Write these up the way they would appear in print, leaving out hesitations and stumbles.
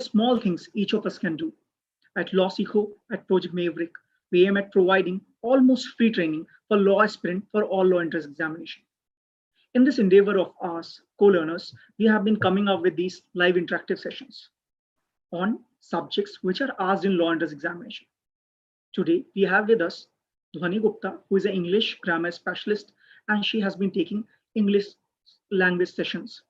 small things each of us can do. At LawSikho, at Project Maverick, we aim at providing almost free training for law aspirant for all law entrance examination. In this endeavor of ours, co-learners, we have been coming up with these live interactive sessions on subjects which are asked in law entrance examination. Today, we have with us Dhwani Gupta, who is an English grammar specialist, and she has been taking English language sessions.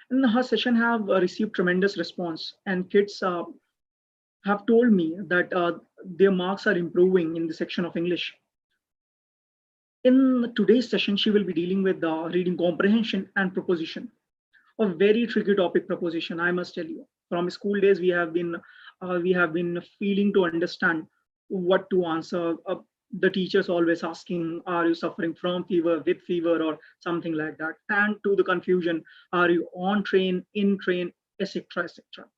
And her session have received tremendous response, and kids have told me that their marks are improving in the section of English. In today's session, she will be dealing with reading comprehension and preposition, a very tricky topic. Preposition, I must tell you. From school days, we have been feeling to understand what to answer. The teachers always asking, "Are you suffering from fever, with fever, or something like that?" And to the confusion, "Are you on train, in train, etc., etc."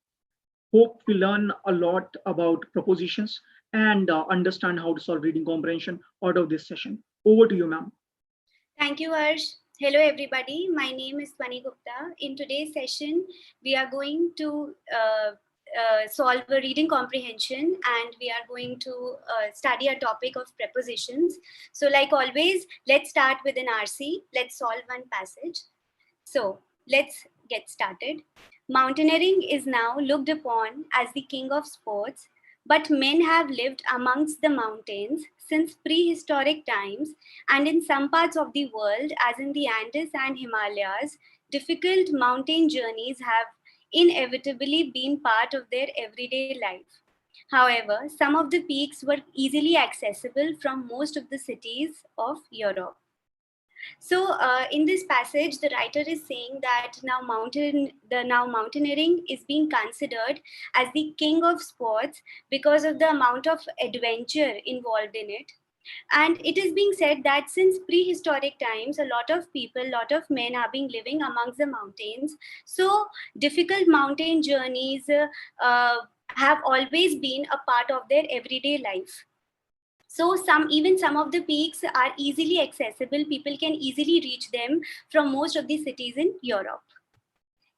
Hope we learn a lot about prepositions and understand how to solve reading comprehension out of this session. Over to you, ma'am. Thank you, Harsh. Hello, everybody. My name is Dhwani Gupta. In today's session, we are going to solve a reading comprehension, and we are going to study a topic of prepositions. So like always, let's start with an RC. Let's solve one passage. So let's get started. Mountaineering is now looked upon as the king of sports, but men have lived amongst the mountains since prehistoric times, and in some parts of the world, as in the Andes and Himalayas, difficult mountain journeys have inevitably been part of their everyday life. However, some of the peaks were easily accessible from most of the cities of Europe. So in this passage, the writer is saying that now mountaineering is being considered as the king of sports because of the amount of adventure involved in it. And it is being said that since prehistoric times, a lot of people, a lot of men have been living amongst the mountains. So difficult mountain journeys have always been a part of their everyday life. So even some of the peaks are easily accessible. People can easily reach them from most of the cities in Europe.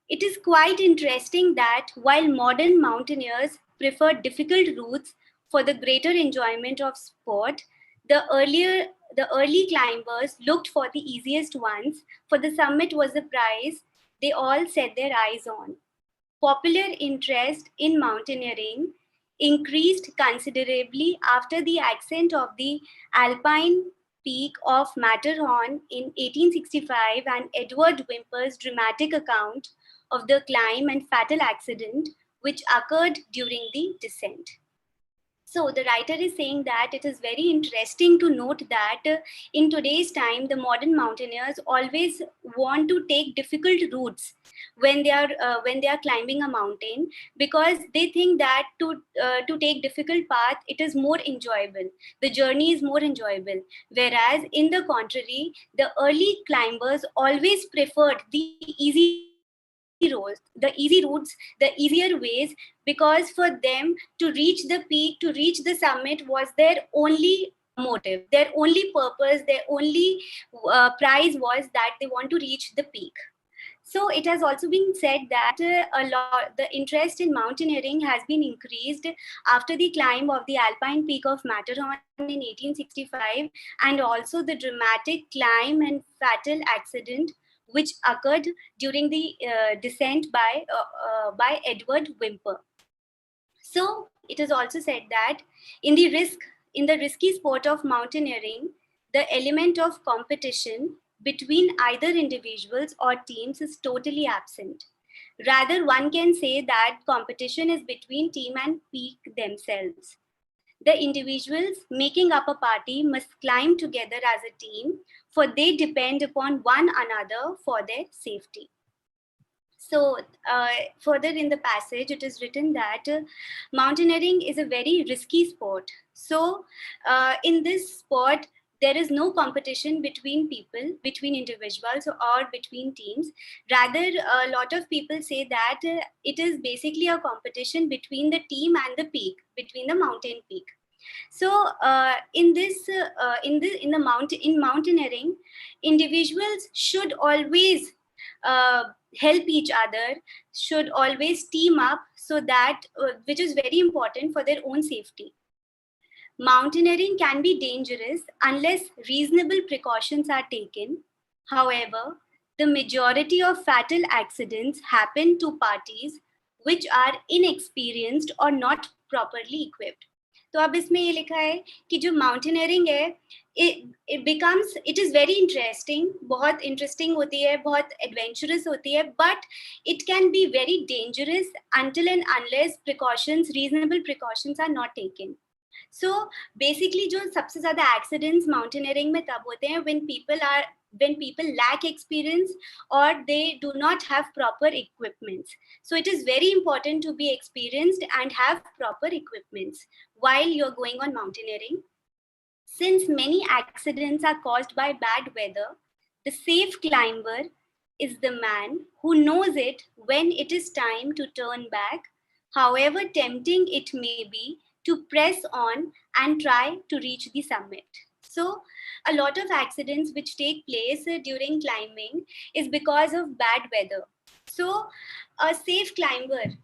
It is quite interesting that while modern mountaineers prefer difficult routes for the greater enjoyment of sport, the early climbers looked for the easiest ones, for the summit was the prize they all set their eyes on. Popular interest in mountaineering increased considerably after the ascent of the alpine peak of Matterhorn in 1865 and Edward Whymper's dramatic account of the climb and fatal accident which occurred during the descent. So the writer is saying that it is very interesting to note that in today's time, the modern mountaineers always want to take difficult routes when they are climbing a mountain, because they think that to take difficult path, it is more enjoyable. The journey is more enjoyable. Whereas in the contrary, the early climbers always preferred the easy routes, the easier ways, because for them to reach the peak, to reach the summit was their only motive, their only purpose, their only prize was that they want to reach the peak. So it has also been said that the interest in mountaineering has been increased after the climb of the alpine peak of Matterhorn in 1865, and also the dramatic climb and fatal accident which occurred during the descent by Edward Whymper. So it is also said that in the risky sport of mountaineering, the element of competition between either individuals or teams is totally absent. Rather, one can say that competition is between team and peak themselves. The individuals making up a party must climb together as a team, for they depend upon one another for their safety. So further in the passage, it is written that mountaineering is a very risky sport. So in this sport, there is no competition between people, between individuals or between teams. Rather, a lot of people say that it is basically a competition between the team and the peak, between the mountain peak. So in mountaineering, individuals should always help each other, should always team up, so that which is very important for their own safety. Mountaineering can be dangerous unless reasonable precautions are taken. However, the majority of fatal accidents happen to parties which are inexperienced or not properly equipped. तो अब इसमें ये लिखा है कि जो mountaineering है, it is very interesting, बहुत interesting होती है, बहुत adventurous होती है, but it can be very dangerous until and unless reasonable precautions are not taken. So basically जो सबसे ज़्यादा accidents mountaineering में तब होते हैं when people lack experience or they do not have proper equipments. So it is very important to be experienced and have proper equipments while you're going on mountaineering. Since many accidents are caused by bad weather, the safe climber is the man who knows it when it is time to turn back, however tempting it may be, to press on and try to reach the summit. So a lot of accidents which take place during climbing is because of bad weather. So a safe climber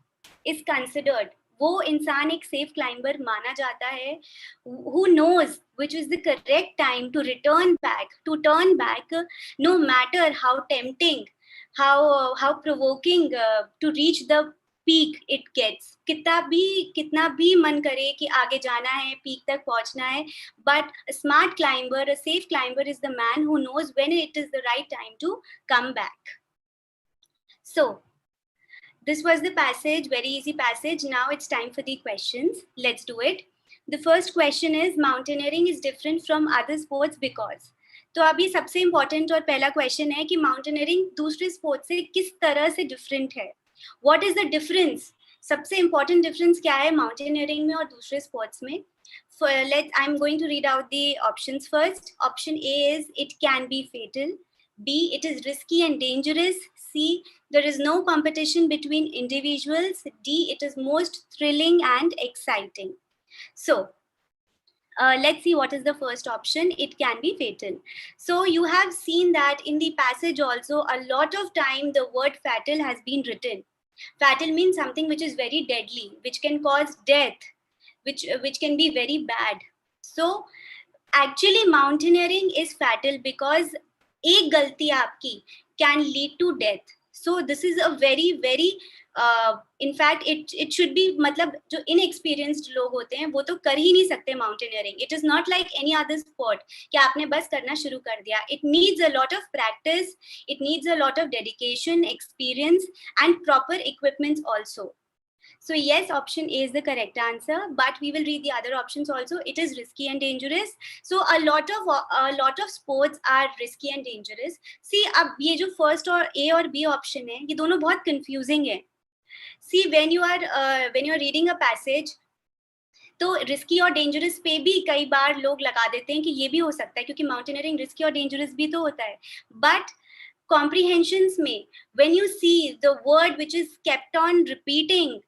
is considered, वो इंसान एक safe climber माना जाता है, who knows which is the correct time to turn back, no matter how tempting, how provoking to reach the peak it gets. कितना भी मन करे कि आगे जाना है, peak तक पहुंचना है, but a smart climber, a safe climber is the man who knows when it is the right time to come back. So this was the passage, very easy passage. Now it's time for the questions. Let's do it. The first question is, mountaineering is different from other sports because. तो अभी सबसे important और पहला question है कि mountaineering दूसरे sports से किस तरह से different है. What is the difference? सबसे important difference क्या है mountaineering में और दूसरे sports में? I'm going to read out the options first. Option A is, it can be fatal. B, it is risky and dangerous. C, there is no competition between individuals. D, it is most thrilling and exciting. So let's see what is the first option. It can be fatal. So you have seen that in the passage also, a lot of time the word fatal has been written. Fatal means something which is very deadly, which can cause death, which can be very bad. So actually mountaineering is fatal because एक गलती आपकी can lead to death. So this is a very in fact it should be, मतलब जो inexperienced लोग होते हैं वो तो कर ही नहीं सकते mountaineering. It is not like any other sport कि आपने बस करना शुरू कर दिया. It needs a lot of practice, it needs a lot of dedication, experience and proper equipments also. So yes, option A is the correct answer, but we will read the other options also. It is risky and dangerous. So a lot of sports are risky and dangerous. See, अब ये जो first और A और B option है, ये दोनों बहुत confusing है. See, when you are reading a passage, तो risky और dangerous पे भी कई बार लोग लगा देते हैं कि ये भी हो सकता है क्योंकि mountaineering risky और dangerous भी तो होता है. But comprehensions में, when you see the word which is kept on repeating,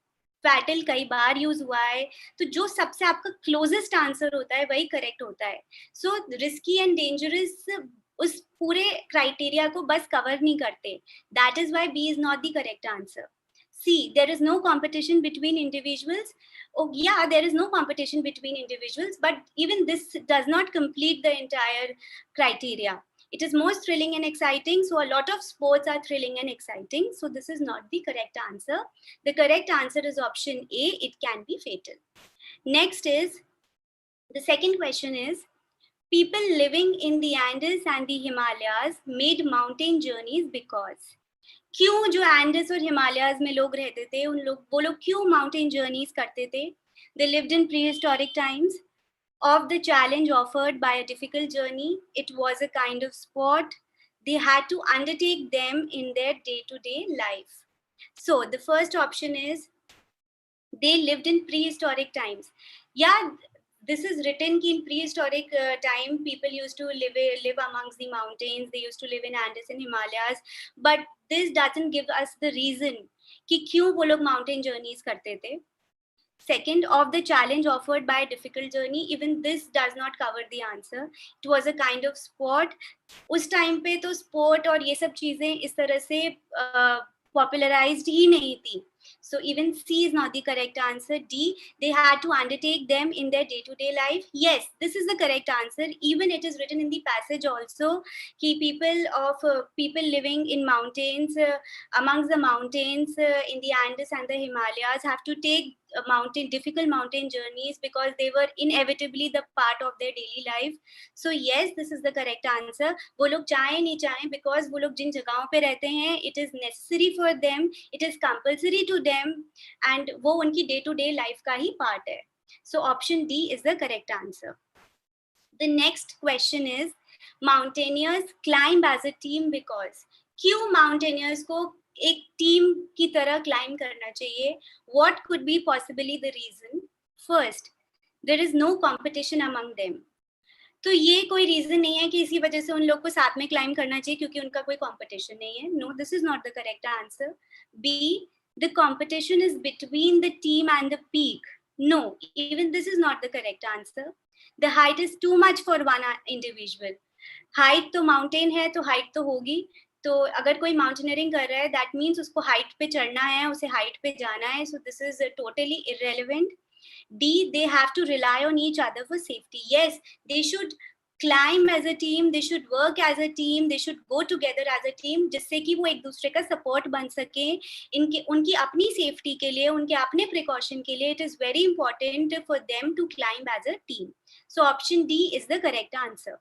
fatal कई बार यूज हुआ है, तो जो सबसे आपका क्लोजेस्ट आंसर होता है वही करेक्ट होता है. सो रिस्की एंड डेंजरस उस पूरे क्राइटेरिया को बस कवर नहीं करते. That is why B is not the correct answer. C, there is no competition between individuals. Oh yeah, there is no competition between individuals, but even this does not complete the entire criteria. It is most thrilling and exciting. So a lot of sports are thrilling and exciting. So this is not the correct answer. The correct answer is option A. It can be fatal. Next is, the second question is, people living in the Andes and the Himalayas made mountain journeys because. क्यों जो Indus और हिमालयाज में लोग रहते थे, वो लोग क्यों माउंटेन जर्नीज करते थे? They lived in prehistoric times. Of the challenge offered by a difficult journey, it was a kind of sport. They had to undertake them in their day-to-day life. So the first option is, they lived in prehistoric times. Yeah, this is written in prehistoric time. People used to live amongst the mountains. They used to live in Andes and Himalayas. But this doesn't give us the reason कि क्यों वो लोग mountain journeys करते थे. Second, of the challenge offered by a difficult journey. Even this does not cover the answer. It was a kind of sport. उस time पे तो sport और ये सब चीजें इस तरह से popularized ही नहीं थी. So even C is not the correct answer. D, they had to undertake them in their day-to-day life. Yes, this is the correct answer. Even it is written in the passage also कि people living in mountains, amongst the mountains in the Andes and the Himalayas have to take difficult mountain journeys because they were inevitably the part of their daily life. So yes, this is the correct answer. वो लोग चाहे नहीं चाहे, because वो लोग जिन जगहों पे रहते हैं, it is necessary for them, it is compulsory to them, and वो उनकी day to day life का ही part है. So option D is the correct answer. The next question is, mountaineers climb as a team because. क्यों mountaineers को एक team की तरह climb करना चाहिए? What could be possibly the reason? First, there is no competition among them. तो ये कोई रीजन नहीं है कि इसी वजह से उन लोग को साथ में क्लाइंब करना चाहिए क्योंकि उनका कोई कंपटीशन नहीं है. No, this is not the correct answer. B, the competition is between the team and the peak. No, even this is not the correct answer. The height is too much for one individual. Height तो mountain है तो height तो होगी. तो अगर कोई mountaineering कर रहा है, दैट मीन्स उसको हाइट पे चढ़ना है, उसे हाइट पे जाना है. So this is totally irrelevant. D, they have to rely on each other for safety. Yes, they should climb as a team, they should work as a team, they should go together as a team, जिससे कि वो एक दूसरे का support बन सके. उनकी अपनी सेफ्टी के लिए, उनके अपने प्रिकॉशन के लिए, it is very important for them to climb as a team. So option D is the correct answer.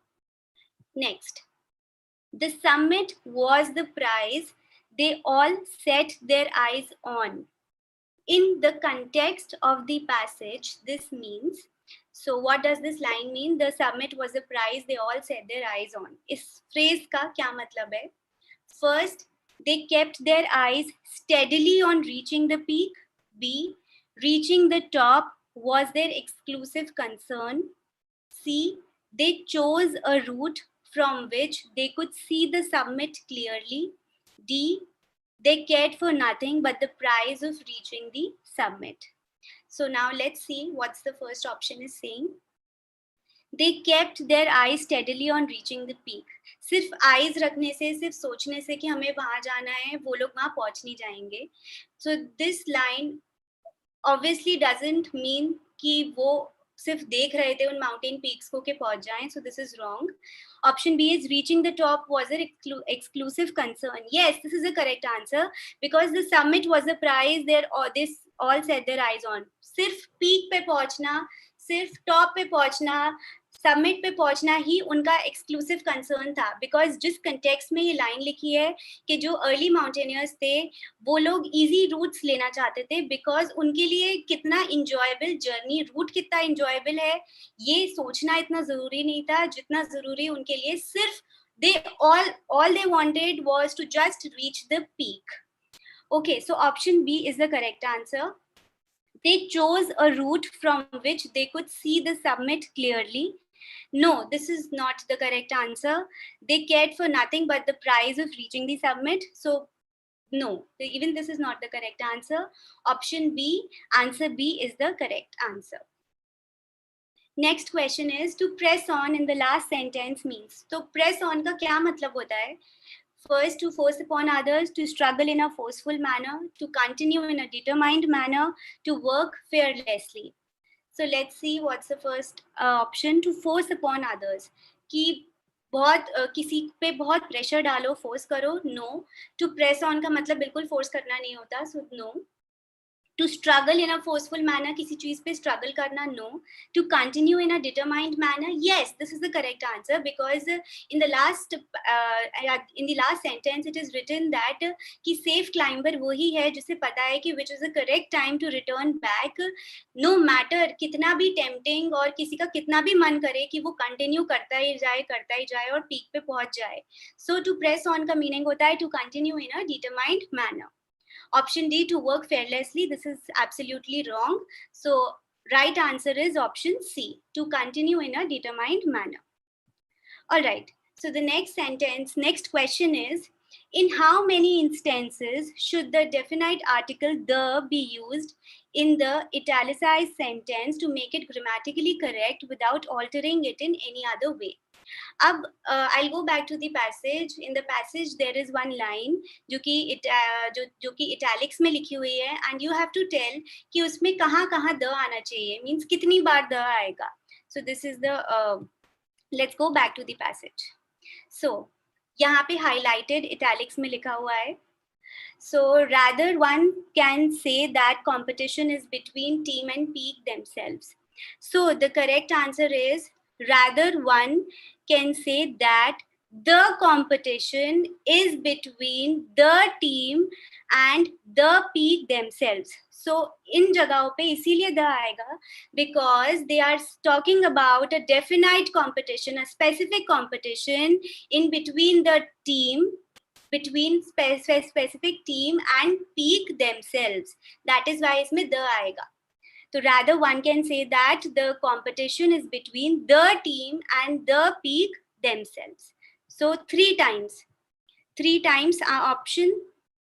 Next, the summit was the prize they all set their eyes on. In the context of the passage, this means, so what does this line mean? The summit was a prize they all set their eyes on. इस phrase का क्या मतलब है? First, they kept their eyes steadily on reaching the peak. B, reaching the top was their exclusive concern. C, they chose a route from which they could see the summit clearly. D, they cared for nothing but the prize of reaching the summit. So now let's see what's the first option is saying. They kept their eyes steadily on reaching the peak. सिर्फ eyes रखने से, सिर्फ सोचने से कि हमें वहां जाना है, वो लोग वहां पहुंच नहीं जाएंगे. So this line obviously doesn't mean कि वो सिर्फ देख रहे थे उन माउंटेन पीक्स को के पहुंच जाएं. So this is wrong. Option B is reaching the top was an exclusive concern. Yes, this is the correct answer because the summit was a prize this all set their eyes on. सिर्फ peak पे पहुंचना, सिर्फ top पे पहुंचना, submit पे पहुंचना ही उनका exclusive concern था. बिकॉज जिस कंटेक्स्ट में ये लाइन लिखी है कि जो अर्ली माउंटेनियर्स थे वो लोग इजी रूट्स लेना चाहते थे, बिकॉज उनके लिए कितना इंजॉयबल जर्नी, रूट कितना इंजॉयबल है ये सोचना इतना जरूरी नहीं था जितना जरूरी उनके लिए सिर्फ all they wanted was to just reach the peak. Okay, so option B is the correct answer. They chose a route from which they could see the summit clearly. No, this is not the correct answer. They cared for nothing but the prize of reaching the summit. So no, even this is not the correct answer. Option B, answer B is the correct answer. Next question is, to press on in the last sentence means. तो press on का क्या मतलब होता है? First, to force upon others, to struggle in a forceful manner, to continue in a determined manner, to work fearlessly. So let's see what's the first option, to force upon others. कि बहुत किसी पे बहुत pressure डालो, force करो. No. To press on का मतलब बिल्कुल फोर्स करना नहीं होता. So no. To struggle in a forceful manner, किसी चीज पे struggle करना. No. To continue in a determined manner. Yes, this is the correct answer because in the last sentence it is written that कि safe climber वही है जिसे पता है कि which is the correct time to return back. No matter कितना भी tempting और किसी का कितना भी मन करे कि वो continue करता ही जाए और peak पे पहुंच जाए. So to press on का meaning होता है to continue in a determined manner. Option D, to work fearlessly. This is absolutely wrong. So right answer is option C, to continue in a determined manner. All right. So the next question is, In how many instances should the definite article the be used in the italicized sentence to make it grammatically correct without altering it in any other way? अब I'll go back to the passage. In the passage there is one line जो कि italics में लिखी हुई है, and you have to tell कि उसमें कहाँ कहाँ द आना चाहिए, means कितनी बार द आएगा. So this is the let's go back to the passage. So यहाँ पे highlighted italics में लिखा हुआ है. So rather one can say that competition is between team and peak themselves. So the correct answer is rather one can say that the competition is between the team and the peak themselves. So in जगहों पे इसीलिए the आएगा because they are talking about a definite competition, a specific competition in between the team, between specific team and peak themselves. That is why इसमें the आएगा. So rather one can say that the competition is between the team and the peak themselves. So three times are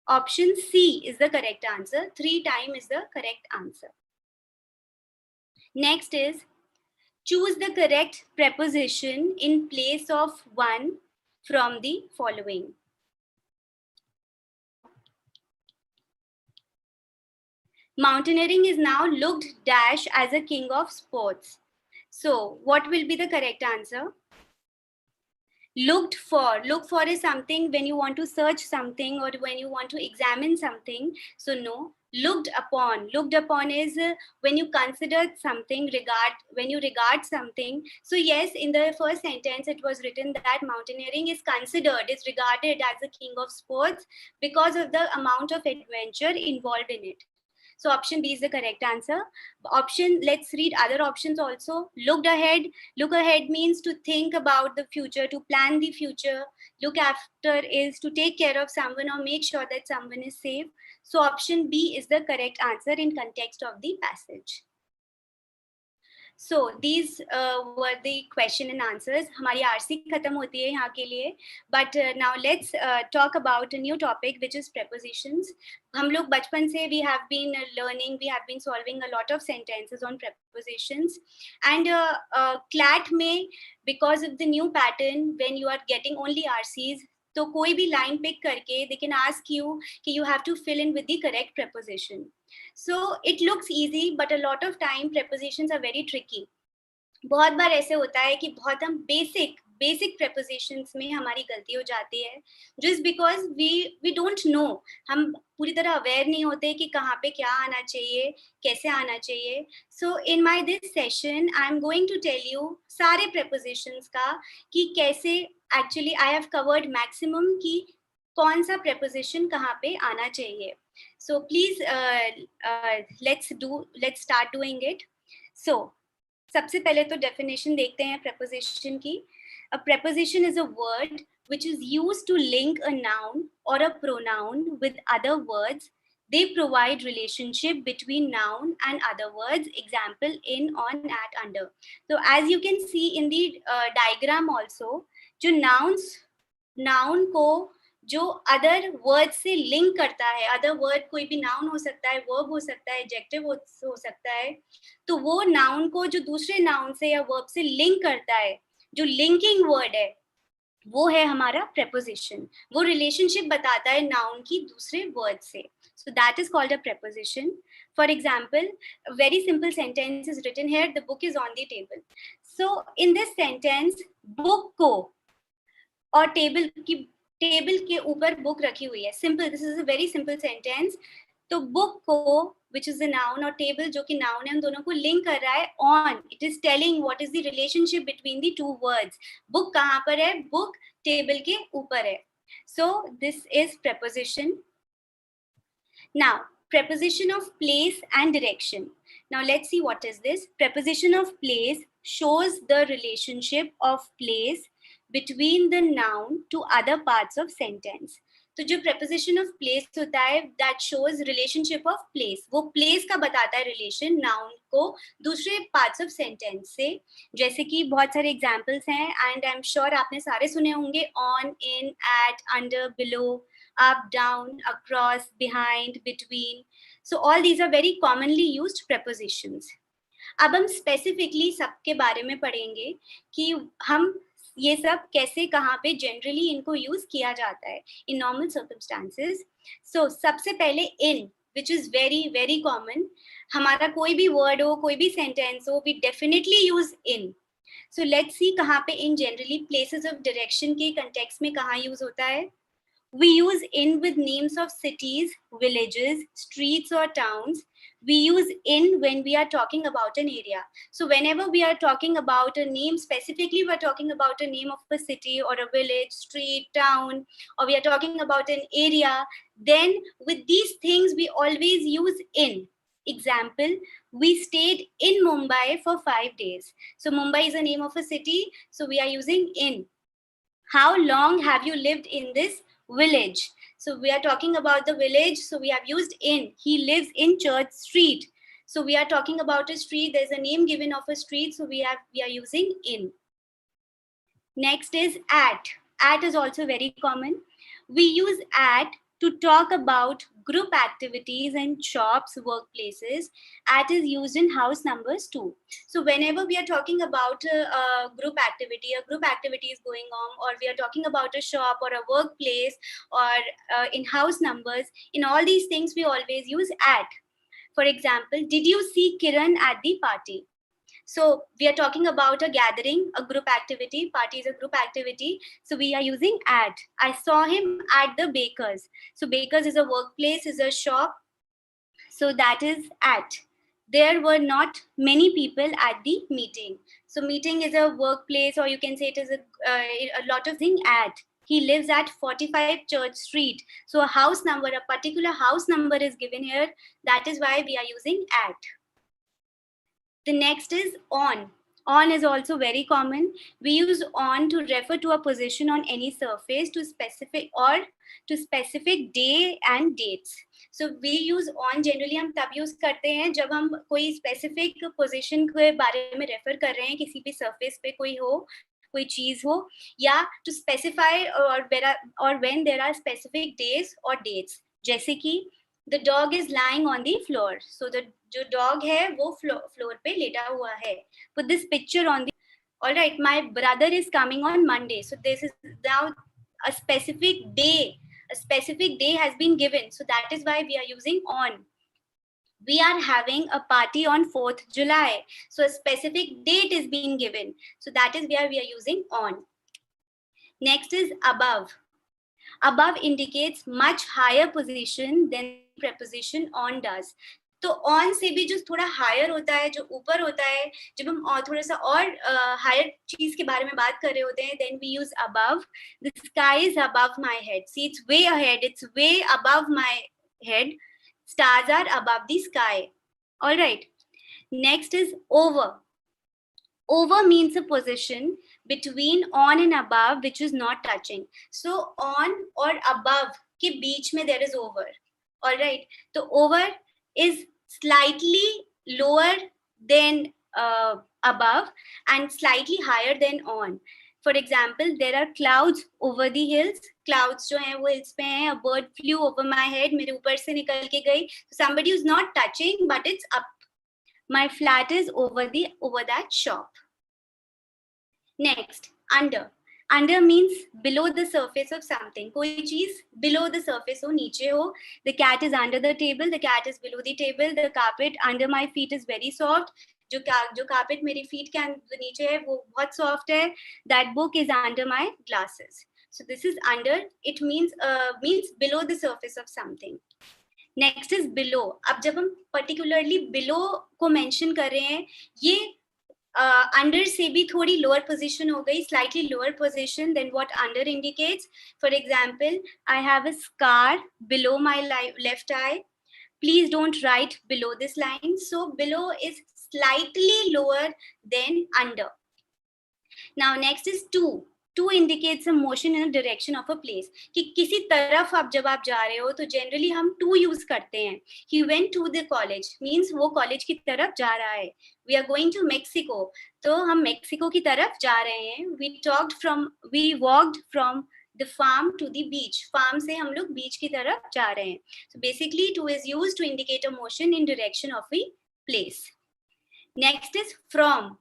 option C is the correct answer. 3 times is the correct answer. Next is choose the correct preposition in place of one from the following. Mountaineering is now looked dash as a king of sports. So what will be the correct answer? Looked for. Look for is something when you want to search something or when you want to examine something. So no. Looked upon. Looked upon is when you consider something, when you regard something. So yes, in the first sentence, it was written that mountaineering is considered, is regarded as a king of sports because of the amount of adventure involved in it. So option B is the correct answer. Let's read other options also. Looked ahead. Look ahead means to think about the future, to plan the future. Look after is to take care of someone or make sure that someone is safe. So option B is the correct answer in context of the passage. So these were the question and answers. हमारी RC खत्म होती है यहाँ के लिए. But now let's talk about a new topic which is prepositions. हम लोग बचपन से we have been learning, we have been solving a lot of sentences on prepositions. And CLAT में because of the new pattern, when you are getting only RCs, तो कोई भी line pick करके they can ask you कि you have to fill in with the correct preposition. So it looks easy, but a lot of time prepositions are very tricky. बहुत बार ऐसे होता है कि बहुत हम बेसिक prepositions में हमारी गलती हो जाती है just because we don't know, हम पूरी तरह aware नहीं होते कि कहाँ पे क्या आना चाहिए, कैसे आना चाहिए. So in this session I am going to tell you सारे prepositions का कि कैसे actually I have covered maximum कि कौन सा preposition कहाँ पे आना चाहिए. So please let's start doing it. So सबसे पहले तो definition देखते हैं preposition की. A preposition is a word which is used to link a noun or a pronoun with other words. They provide relationship between noun and other words. Example in, on, at, under. So as you can see in the diagram also, जो noun को जो other word से link करता है, other word कोई भी noun हो सकता है, वर्ब हो सकता है, एडजेक्टिव हो सकता है, तो वो नाउन को जो दूसरे नाउन से या वर्ब से लिंक करता है, जो लिंकिंग वर्ड है, वो है हमारा preposition. वो रिलेशनशिप बताता है नाउन की दूसरे वर्ड से. So that is called a preposition. For example, a very simple sentence is written here. The book is on the table. So in this sentence, book को और टेबल के ऊपर बुक रखी हुई है. Simple, this is a very simple sentence. तो book को which is the noun और टेबल जो कि नाउन है, उन दोनों को लिंक कर रहा है on. It is telling what is the relationship between the two words. Book कहाँ पर है? बुक टेबल के ऊपर है. So this is preposition. Now preposition of place and direction. Now let's see what is this. Preposition of place shows the relationship of place between the noun to other parts of sentence. तो जो preposition of place होता है that shows relationship of place, वो place का बताता है relation noun को दूसरे parts of sentence से. जैसे कि बहुत सारे examples हैं and I'm sure आपने सारे सुने होंगे on, in, at, under, below, up, down, across, behind, between. So all these are very commonly used prepositions. अब हम specifically सबके बारे में पढ़ेंगे कि हम ये सब कैसे कहाँ पे जनरली इनको यूज किया जाता है इन नॉर्मल सर्कमस्टांसेस. सो सबसे पहले in, which is very very common. हमारा कोई भी वर्ड हो, कोई भी सेंटेंस हो, we definitely use in. So let's see कहाँ पे in generally places of direction के कंटेक्स्ट में कहाँ यूज होता है. We use in with names of cities, villages, streets or towns. We use in when we are talking about an area. So whenever we are talking about a name, specifically we're talking about a name of a city or a village, street, town, or we are talking about an area, then with these things we always use in. Example, we stayed in Mumbai for 5 days. So Mumbai is the name of a city, so we are using in. How long have you lived in this village? So we are talking about the village, so we have used in. He lives in Church Street. So we are talking about a street, there's a name given of a street, so we are using in. Next is at. At is also very common. We use at to talk about group activities and shops, workplaces. At is used in house numbers too. So whenever we are talking about a group activity is going on, or we are talking about a shop or a workplace or in house numbers, in all these things we always use at. For example, did you see Kiran at the party? So we are talking about a gathering, a group activity. Party is a group activity. So we are using at. I saw him at the baker's. So baker's is a workplace, is a shop. So that is at. There were not many people at the meeting. So meeting is a workplace, or you can say it is a lot of things at. He lives at 45 Church Street. So a house number, a particular house number is given here. That is why we are using at. The next is on. On is also very common. We use on to refer to a position on any surface to specific day and dates. So we use on generally हम तब use करते हैं जब हम कोई specific position के बारे में refer कर रहे हैं, किसी भी surface पे कोई हो, कोई चीज हो, या to specify or when there are specific days or dates. जैसे कि the dog is lying on the floor. So the जो dog है वो floor पे लेटा हुआ है. Put this picture on the. All right, my brother is coming on Monday. So this is now a specific day. A specific day has been given. So that is why we are using on. We are having a party on 4th July. So a specific date is being given. So that is where we are using on. Next is above. Above indicates much higher position than preposition on does. तो on से भी जो थोड़ा higher होता है, जो ऊपर होता है, जब हम और थोड़ा सा और higher चीज के बारे में बात कर रहे होते हैं, then we use above. The sky is above my head. See, it's way ahead. It's way above my head. Stars are above the sky. All right. Next is over. Over means a position between on and above which is not touching. So on or above के बीच में there is over. All right. So over is slightly lower than above and slightly higher than on. For example, there are clouds over the hills. Clouds जो हैं वो hills पे हैं. A bird flew over my head. मेरे ऊपर से निकल के गई. Somebody who's not touching, but it's up. My flat is over that shop. Next, under. Under means below the surface of something. कोई चीज below the surface हो, नीचे हो. The cat is under the table. The cat is below the table. The carpet under my feet is very soft. जो carpet मेरी feet के नीचे है वो बहुत soft है. That book is under my glasses. So this is under. It means below the surface of something. Next is below. अब जब हम particularly below को mention कर रहे हैं, ये under से भी थोड़ी lower position हो गई, slightly lower position than what under indicates. For example, I have a scar below my left eye. Please don't write below this line. So below is slightly lower than under. Now next is to. To indicates a motion in a direction of a place. कि किसी तरफ आप जब आप जा रहे हो तो generally हम to use करते हैं. He went to the college means वो college की तरफ जा रहा है. We are going to Mexico. तो हम Mexico की तरफ जा रहे हैं. We walked from the farm to the beach. Farm से हम लोग beach की तरफ जा रहे हैं. So basically to is used to indicate a motion in direction of a place. Next is from.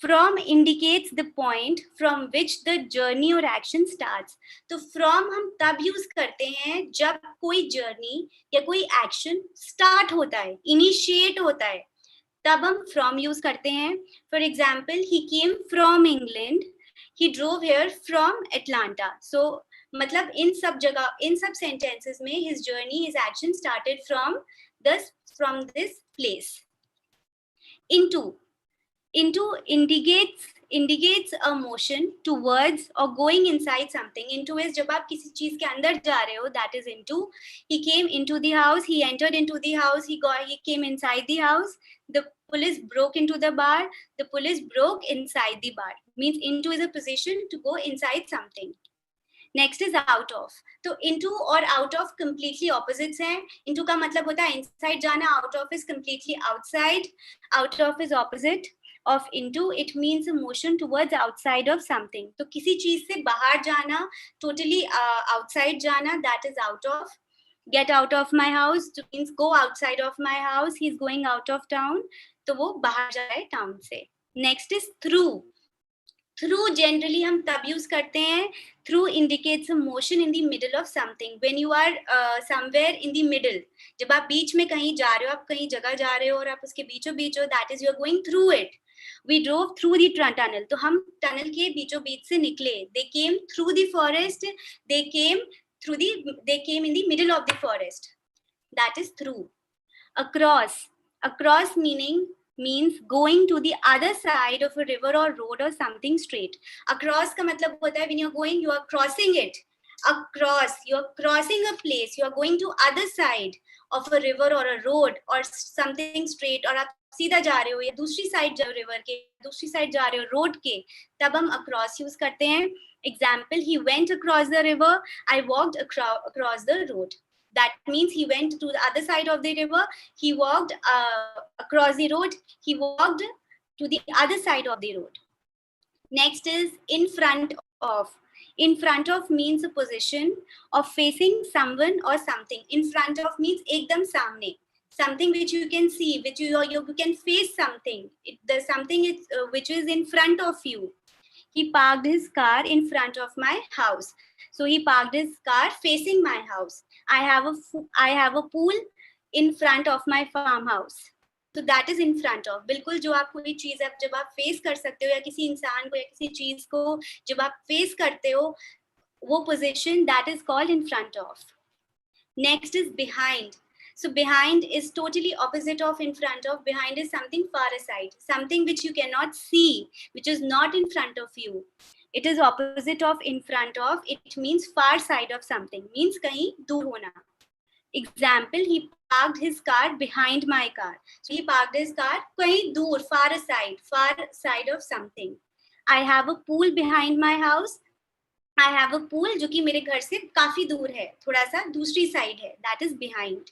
From indicates the point from which the journey or action starts. तो from हम तब use करते हैं जब कोई journey या कोई action start होता है, initiate होता है, तब हम from use करते हैं. For example, he came from England. He drove here from Atlanta. So मतलब इन सब जगह, इन सब sentences में his journey, his action started from this place. Into indicates a motion towards or going inside something. Into is जब आप किसी चीज के अंदर जा रहे हो, that is into. He came into the house. He entered into the house. He came inside the house. The police broke into the bar. The police broke inside the bar. Means into is a position to go inside something. Next is out of. तो into और out of completely opposites हैं. Into का मतलब होता है inside जाना. Out of is completely outside. Out of is opposite of into. It means a motion towards outside of something. तो किसी चीज से बाहर जाना, totally outside जाना, that is out of. Get out of my house means go outside of my house. He's going out of town. तो वो बाहर जा रहा है town से. Next is through. Through generally हम तब use करते हैं. Through indicates a motion in the middle of something. When you are somewhere in the middle. जब आप बीच में कहीं जा रहे हो, आप कहीं जगह जा रहे हो और आप उसके बीचों बीच हो, that is you are going through it. We drove through the tunnel. तो हम tunnel के बीचों बीच से निकले. They came through the forest. They came in the middle of the forest. That is through. Across. Across means going to the other side of a river or road or something straight. Across का मतलब होता है when you're going, you are crossing it. Across, you are crossing a place. You are going to other side of a river or a road or something straight. और आप सीधा जा रहे हो या दूसरी साइड जा रहे हो रिवर के, दूसरी साइड जा रहे हो रोड के, तब हम across यूज करते हैं. Example, he went across the river. I walked across the road. That means he went to the other side of the river. He walked across the road. He walked to the other side of the road. Next is in front of. In front of means a position of facing someone or something. In front of means ekdam samne. Something which you can see, which you can face something. The something is which is in front of you. He parked his car in front of my house. So he parked his car facing my house. I have a pool in front of my farmhouse. So that is in front of. बिल्कुल जो आप कोई चीज जब आप face कर सकते हो या किसी इंसान को या किसी चीज को जब आप फेस करते हो, वो position that is called in front of. Next is behind. So behind is totally opposite of in front of. Behind is something far aside, something which you cannot see, which is not in front of you. It is opposite of in front of. It means far side of something. Means kahin dur hona. Example, he parked his car behind my car. So he parked his car kahin dur, far side of something. I have a pool behind my house. I have a pool जो कि मेरे घर से काफी दूर है, थोड़ा सा दूसरी साइड है. That is behind.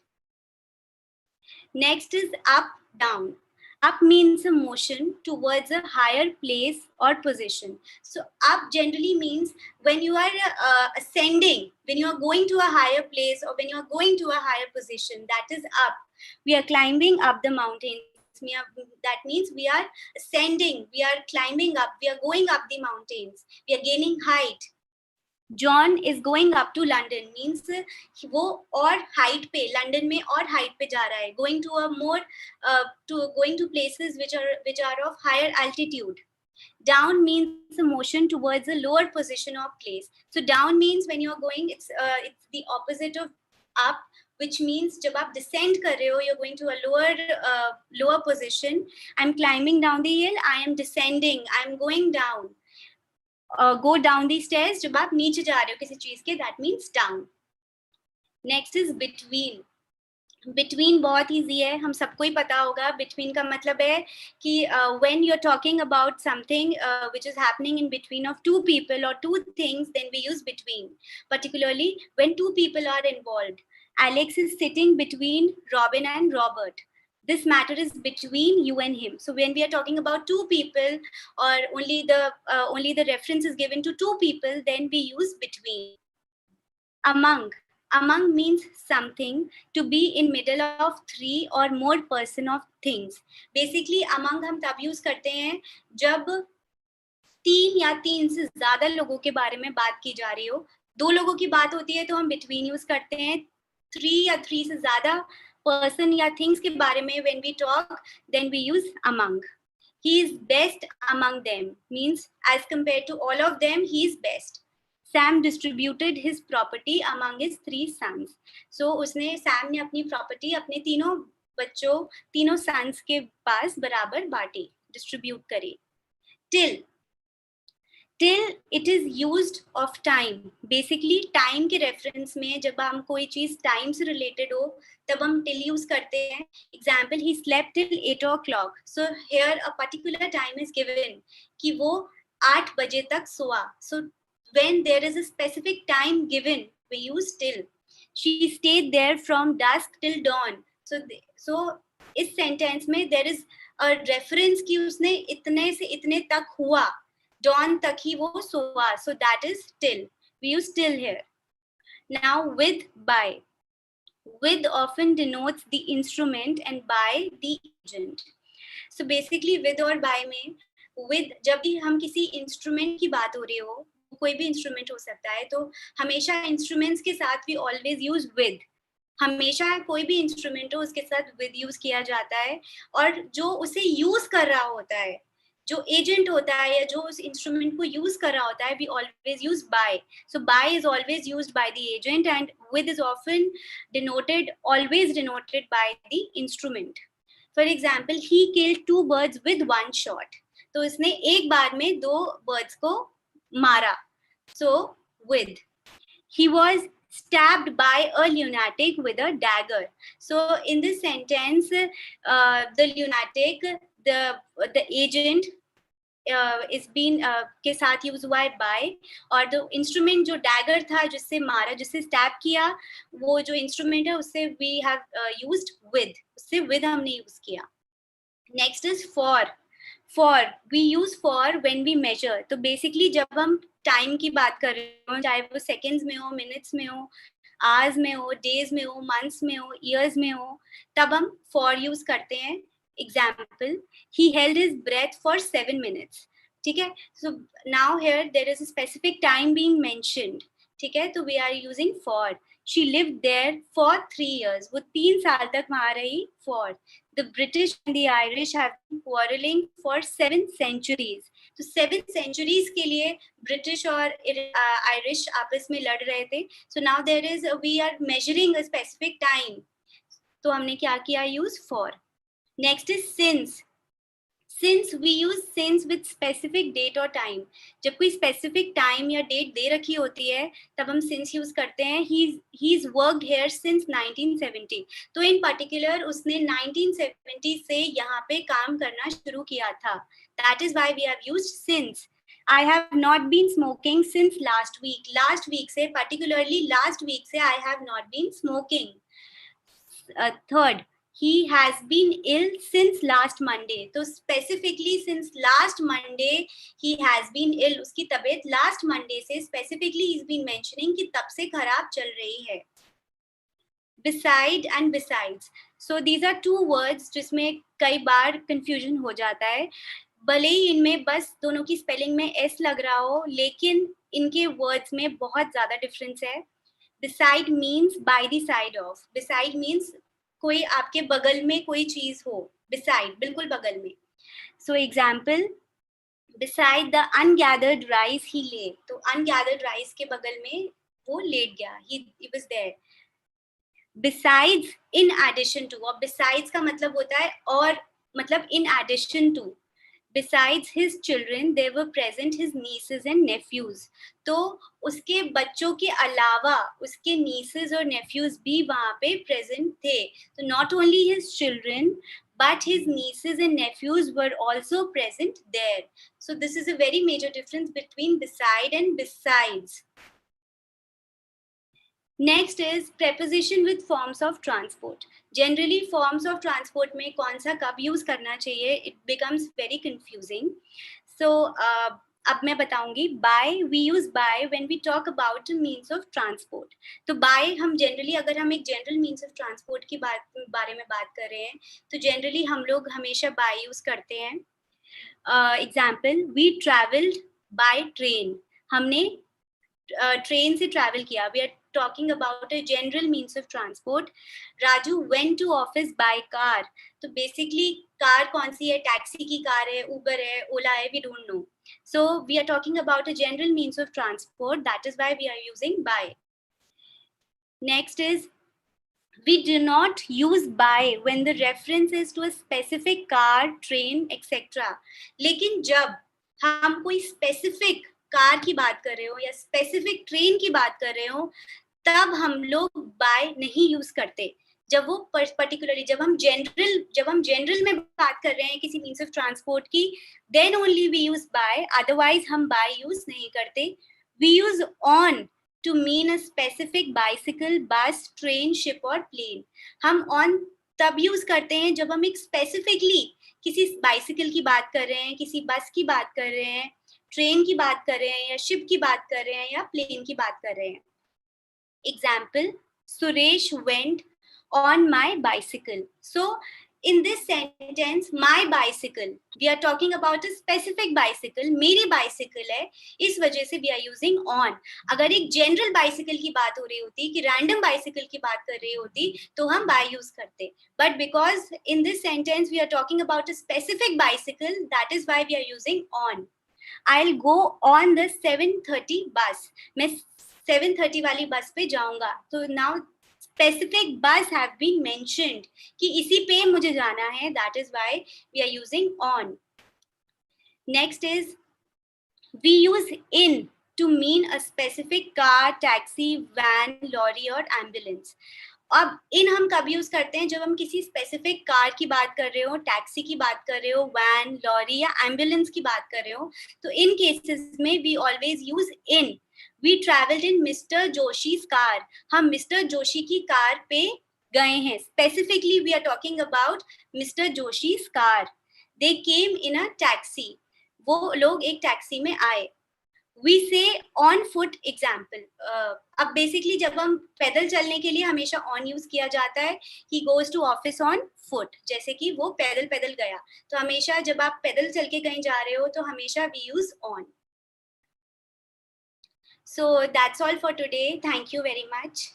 Next is up, down. Up means a motion towards a higher place or position. So up generally means when you are ascending, when you are going to a higher place or when you are going to a higher position, that is up. We are climbing up the mountains. That means we are ascending, we are climbing up, we are going up the mountains, we are gaining height. John is going up to London means वो और height पे, London में और height पे जा रहा है, going to a more going to places which are of higher altitude. Down means a motion towards a lower position or place. So down means when you are going, it's the opposite of up, which means जब आप descend कर रहे हो, you're going to a lower position. I'm climbing down the hill. I am descending. I'm going down. Go down the stairs. जब आप नीचे जा रहे हो किसी चीज के, that means down. Next is between. Between बहुत ईजी है, हम सबको ही पता होगा. बिटवीन का मतलब है कि when you are talking about something which is happening in between of two people और two things, then we use between. Particularly when two people are involved. Alex is sitting between Robin and Robert. This matter is between you and him. So when we are talking about two people, or only the reference is given to two people, then we use between. Among means something to be in middle of three or more person of things. Basically among हम तब use करते हैं जब तीन या तीन से ज्यादा लोगों के बारे में बात की जा रही हो. दो लोगों की बात होती है तो हम between use करते हैं. थ्री या थ्री से ज्यादा person या things के बारे में when we talk, then we use among. He is best among them means as compared to all of them, he is best. Sam distributed his property among his three sons. So Sam ने अपनी property अपने तीनों बच्चों, तीनों sons के पास बराबर बांटी, distribute करी. Till it is used of time. Basically time के reference में जब हम कोई चीज time से related हो तब हम till use करते हैं. Example, he slept till 8 o'clock. So here a particular time is given कि वो 8 बजे तक सोआ. So when there is a specific time given, we use till. She stayed there from dusk till dawn. So इस sentence में there is a reference कि उसने इतने से इतने तक हुआ. Dawn तक ही वो सोआ. So that is till. We use till here. Now with, by. With often denotes the instrument and by the agent. So basically with और by में, with जब भी हम किसी instrument की बात हो रही हो, कोई भी instrument हो सकता है, तो हमेशा instruments के साथ we always use with. हमेशा कोई भी instrument हो उसके साथ with use किया जाता है. और जो उसे use कर रहा होता है, जो एजेंट होता है या जो उस इंस्ट्रूमेंट को यूज कर रहा होता है, we always use by. So by is always used by the agent and with is often denoted, always denoted by the instrument. For example, he killed 2 birds with 1 shot. तो इसने एक बार में 2 birds को मारा. So with. He was stabbed by a lunatic with a dagger. So in this sentence, the lunatic, the agent is been के साथ use हुआ है by, और the instrument जो dagger था जिससे मारा, जिससे stab किया, वो जो instrument है उससे we have used with. उससे with हमने use किया. Next is for. For we use for when we measure. तो basically जब हम time की बात कर रहे हो, चाहे वो seconds में हो, minutes में हो, hours में हो, days में हो, months में हो, years में हो, तब हम for use करते हैं. Example, he held his breath for 7 minutes. ठीक है. So now here there is a specific time being mentioned. ठीक है. तो we are using for. She lived there for 3 years. वो 3 साल तक वहाँ रही. For. The British and the Irish have been quarreling for 7 centuries. तो 7 centuries के लिए British और Irish आपस में लड़ रहे थे. So now there is we are measuring a specific time. तो हमने क्या किया? Use for. Next is since. Since we use since with specific date or time. जब कोई specific time या date दे रखी होती है तब हम since use करते हैं. He's worked here since 1970. तो in particular उसने 1970 से यहाँ पे काम करना शुरू किया था. That is why we have used since. I have not been smoking since last week. Last week से, particularly last week से I have not been smoking. Third, he has been ill since last Monday. तो specifically since last Monday he has been ill. उसकी तबीयत last Monday से specifically he's been mentioning कि तब से खराब चल रही है. Beside and besides. So these are 2 words जिसमें कई बार confusion हो जाता है. भले ही इनमें बस दोनों की spelling में s लग रहा हो, लेकिन इनके words में बहुत ज़्यादा difference है. Beside means by the side of. Beside means कोई आपके बगल में कोई चीज हो. Beside, बिल्कुल बगल में. So example, beside the ungathered rice he lay. तो ungathered rice के बगल में वो लेट गया. He was there. Besides, in addition to. और besides का मतलब होता है और, मतलब in addition to. Besides his children, there were present his nieces and nephews. तो उसके बच्चों के अलावा उसके nieces और nephews भी वहाँ पे present थे. So not only his children, but his nieces and nephews were also present there. So this is a very major difference between beside and besides. Next is preposition with forms of transport. Generally forms of transport में कौन सा कब use करना चाहिए, it becomes very confusing. So अब मैं बताऊंगी. By, we use by when we talk about means of transport. तो by हम generally, अगर हम एक general means of transport की बारे में बात कर रहे हैं, तो generally हम लोग हमेशा by use करते हैं. Example, we traveled by train. हमने train से travel किया. We are talking about a general means of transport. Raju went to office by car. So basically car कौन सी है, taxi की car है, Uber है, Ola है, we don't know. So we are talking about a general means of transport. That is why we are using by. Next is, we do not use by when the reference is to a specific car, train, etc. लेकिन जब हम कोई specific car की बात कर रहे हो या specific train की बात कर रहे हो, तब हम लोग by नहीं use करते. जब वो particularly जब हम general में बात कर रहे हैं किसी means of transport की, then only we use by. Otherwise हम by use नहीं करते. We use on to mean a specific bicycle, bus, train, ship or plane. हम on तब use करते हैं जब हम एक specifically किसी bicycle की बात कर रहे हैं, किसी bus की बात कर रहे हैं, train की बात कर रहे हैं या ship की बात कर रहे हैं या plane की बात कर रहे हैं. Example, Suresh went on my bicycle. So in this sentence, my bicycle, we are talking about a specific bicycle. मेरी bicycle है, इस वजह से we are using on. अगर एक general bicycle की बात हो रही होती, कि random bicycle की बात कर रही होती, तो हम by use करते. But because in this sentence we are talking about a specific bicycle, that is why we are using on. I'll go on the 7:30 bus. मैं 7:30 वाली बस पे जाऊंगा. So now specific bus have been mentioned कि इसी पे मुझे जाना है. That is why we are using on. Next is, we use in to mean a specific car, taxi, van, lorry और ambulance. अब इन हम कब यूज करते हैं, जब हम किसी स्पेसिफिक कार की बात कर रहे हो, टैक्सी की बात कर रहे हो, वैन, लॉरी या एम्बुलेंस की बात कर रहे हो. तो इन केसेस में we always use in. We travelled in mister Joshi's car. हम मिस्टर जोशी की कार पे गए हैं. Specifically we are talking about mister Joshi's car. They came in a taxi. वो लोग एक टैक्सी में आए. We say on foot example. अब basically जब हम पैदल चलने के लिए हमेशा on use किया जाता है. He goes to office on foot. जैसे कि वो पैदल गया. तो हमेशा जब आप पैदल चल के कहीं जा रहे हो तो हमेशा we use on. So that's all for today. Thank you very much.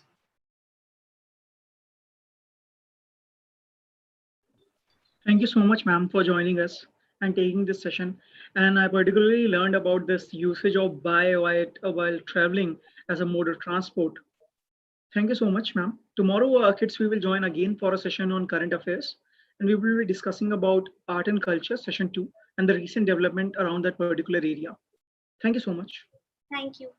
Thank you so much, ma'am, for joining us and taking this session. And I particularly learned about this usage of by while traveling as a mode of transport. Thank you so much, ma'am. Tomorrow, kids, we will join again for a session on current affairs. And we will be discussing about art and culture, session 2, and the recent development around that particular area. Thank you so much. Thank you.